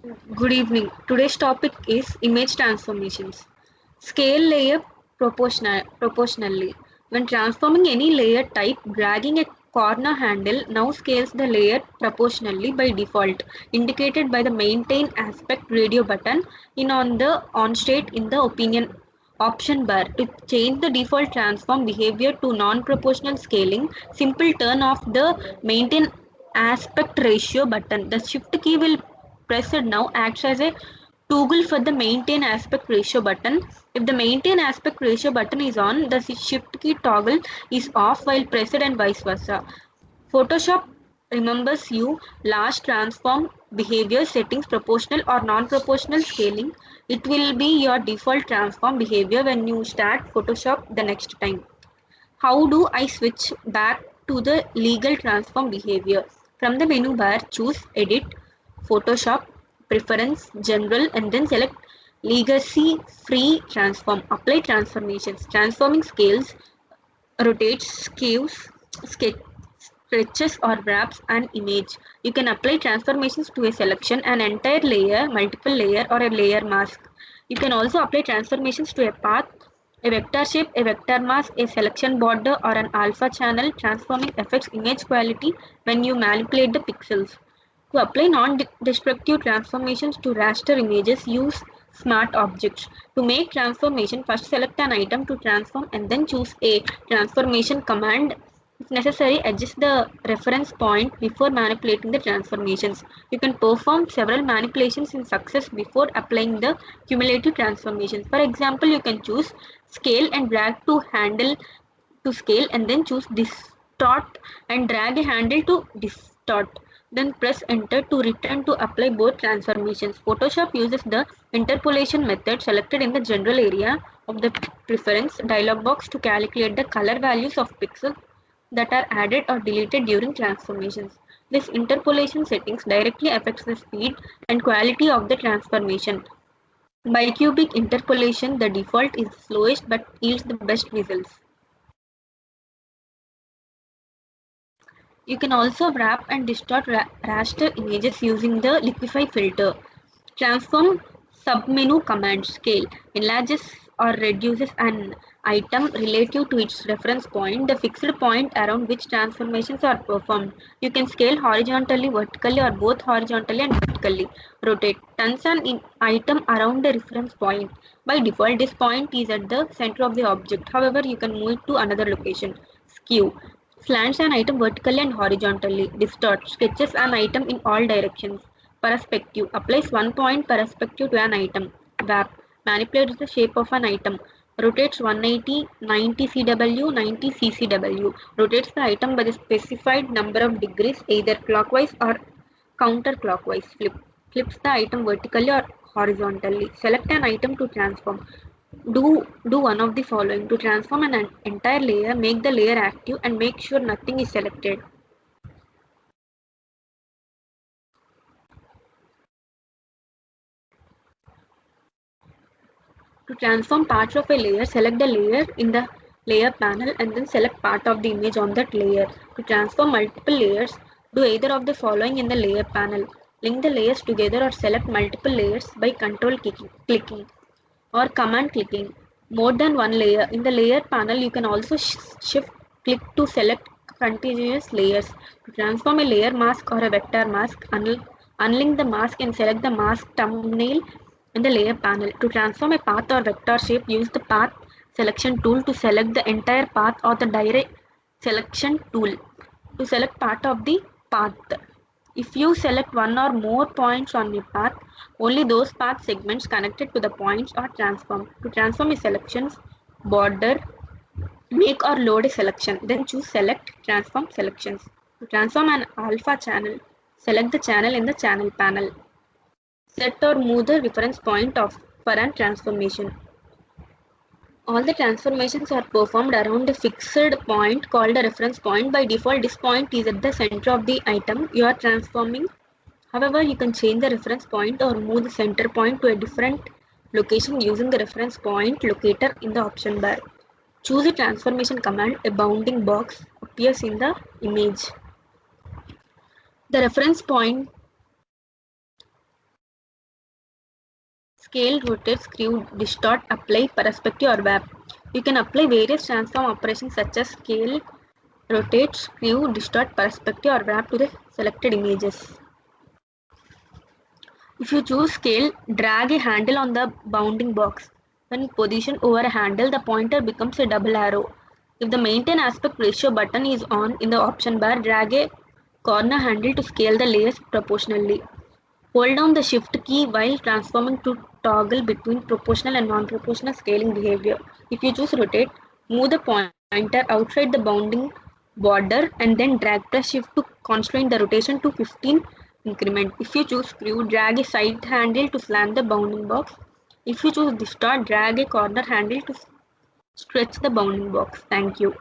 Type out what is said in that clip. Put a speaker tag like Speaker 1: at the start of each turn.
Speaker 1: Good evening. Today's topic is image transformations. Scale layer proportionally. When transforming any layer type, dragging a corner handle now scales the layer proportionally by default, indicated by the maintain aspect radio button in on the on state in the option bar. To change the default transform behavior to non-proportional scaling, simple turn off the maintain aspect ratio button. The shift key will pressed now acts as a toggle for the maintain aspect ratio button. If the maintain aspect ratio button is on, the shift key toggle is off while pressed and vice versa. Photoshop remembers you last transform behavior settings proportional or non-proportional scaling. It will be your default transform behavior when you start Photoshop the next time. How do I switch back to the legal transform behavior? From the menu bar, choose Edit, Photoshop, Preference, General, and then select Legacy Free Transform. Apply transformations. Transforming scales, rotates, skews, stretches, or wraps an image. You can apply transformations to a selection, an entire layer, multiple layer, or a layer mask. You can also apply transformations to a path, a vector shape, a vector mask, a selection border, or an alpha channel. Transforming affects image quality when you manipulate the pixels. To apply non-destructive transformations to raster images, use Smart Objects. To make transformation, first select an item to transform and then choose a transformation command. If necessary, adjust the reference point before manipulating the transformations. You can perform several manipulations in success before applying the cumulative transformations. For example, you can choose scale and drag to handle to scale and then choose distort and drag a handle to distort. Then press enter to return to apply both transformations. Photoshop uses the interpolation method selected in the general area of the preference dialog box to calculate the color values of pixels that are added or deleted during transformations. This interpolation settings directly affects the speed and quality of the transformation. Bicubic interpolation, the default is slowest but yields the best results. You can also wrap and distort raster images using the Liquify filter. Transform submenu command scale enlarges or reduces an item relative to its reference point, the fixed point around which transformations are performed. You can scale horizontally, vertically, or both horizontally and vertically. Rotate turns an item around the reference point. By default, this point is at the center of the object. However, you can move it to another location. Skew slants an item vertically and horizontally. Distort sketches an item in all directions. Perspective applies 1 point perspective to an item. Wrap manipulates the shape of an item. Rotates 180, 90 cW, 90 ccW. Rotates the item by the specified number of degrees, either clockwise or counterclockwise. Flips the item vertically or horizontally. Select an item to transform. Do one of the following. To transform an entire layer, make the layer active and make sure nothing is selected. To transform parts of a layer, select the layer in the layer panel and then select part of the image on that layer. To transform multiple layers, do either of the following in the layer panel. Link the layers together or select multiple layers by control clicking or command clicking. More than one layer. In the layer panel, you can also shift click to select continuous layers. To transform a layer mask or a vector mask, unlink the mask and select the mask thumbnail in the layer panel. To transform a path or vector shape, use the path selection tool to select the entire path or the direct selection tool to select part of the path. If you select one or more points on a path, only those path segments connected to the points are transformed. To transform a selection's border, make or load a selection, then choose Select Transform Selections. To transform an alpha channel, select the channel in the channel panel. Set or move the reference point for an transformation. All the transformations are performed around a fixed point called a reference point. By default, this point is at the center of the item you are transforming. However, you can change the reference point or move the center point to a different location using the reference point locator in the option bar. Choose a transformation command, a bounding box appears in the image. The reference point Scale, rotate, screw, distort, apply, perspective or wrap. You can apply various transform operations such as scale, rotate, screw, distort, perspective or wrap to the selected images. If you choose scale, drag a handle on the bounding box. When positioned over a handle, the pointer becomes a double arrow. If the maintain aspect ratio button is on in the option bar, drag a corner handle to scale the layers proportionally. Hold down the shift key while transforming to toggle between proportional and non-proportional scaling behavior. If you choose rotate, move the pointer outside the bounding border and then drag press shift to constrain the rotation to 15 increment. If you choose screw, drag a side handle to slam the bounding box. If you choose distort, drag a corner handle to stretch the bounding box. Thank you.